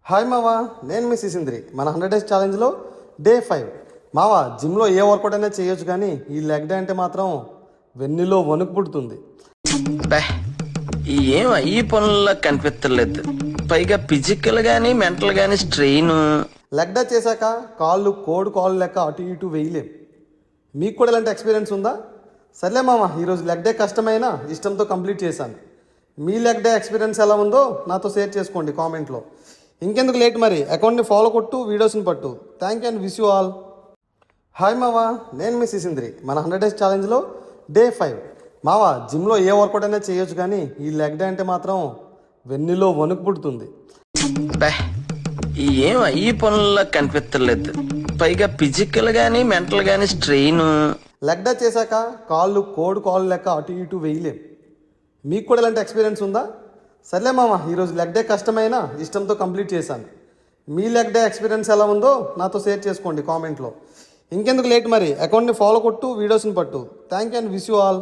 Hi మావా, నేను మీ సిసింద్రి. మన 100 డేస్ ఛాలెంజ్లో డే 5. మావా, జిమ్లో ఏ వర్కౌట్ అయినా చేయొచ్చు, కానీ ఈ లెగ్ డే అంటే మాత్రం వెన్నులో వణుకు పుడుతుంది. ఏం ఈ పనుల్లో కనిపించలేదు. పైగా ఫిజికల్ గానీ మెంటల్ గానీ స్ట్రెయిన్. లెగ్ డే చేశాక కాళ్ళు కోడి కాళ్ళు లెక్క అటు ఇటు వేయలేం. మీకు కూడా ఇలాంటి ఎక్స్పీరియన్స్ ఉందా? సర్లే మామ, ఈరోజు లెగ్ డే కష్టమైనా ఇష్టంతో కంప్లీట్ చేశాను. మీ లెగ్ డే ఎక్స్పీరియన్స్ ఎలా ఉందో నాతో షేర్ చేసుకోండి కామెంట్లో. ఇంకెందుకు లేట్, మరి అకౌంట్ని ఫాలో కొట్టు, వీడియోస్ని పట్టు. Thank you and wish you all. Hi మావా, నేను మీ సిసింద్రి. మన 100 డేస్ ఛాలెంజ్లో డే 5. మావా, జిమ్లో ఏ వర్కౌట్ అయినా చేయొచ్చు, కానీ ఈ లెగ్ డే అంటే మాత్రం వెన్నులో వణుకు పుడుతుంది. ఏం ఈ పనుల్లో కనిపించలేదు. పైగా ఫిజికల్ గానీ మెంటల్ గానీ స్ట్రెయిన్. లెగ్ డే చేశాక కాళ్ళు కోడి కాళ్ళు లెక్క అటు ఇటు వేయలేం. మీకు కూడా ఇలాంటి ఎక్స్పీరియన్స్ ఉందా? సర్లే మామ, ఈరోజు లెగ్ డే కష్టమైనా ఇష్టంతో కంప్లీట్ చేశాను. మీ లెగ్ డే ఎక్స్పీరియన్స్ ఎలా ఉందో నాతో షేర్ చేసుకోండి కామెంట్లో. ఇంకెందుకు లేట్, మరి అకౌంట్ని ఫాలో కొట్టు, వీడియోస్ని పట్టు. Thank you and wish you all.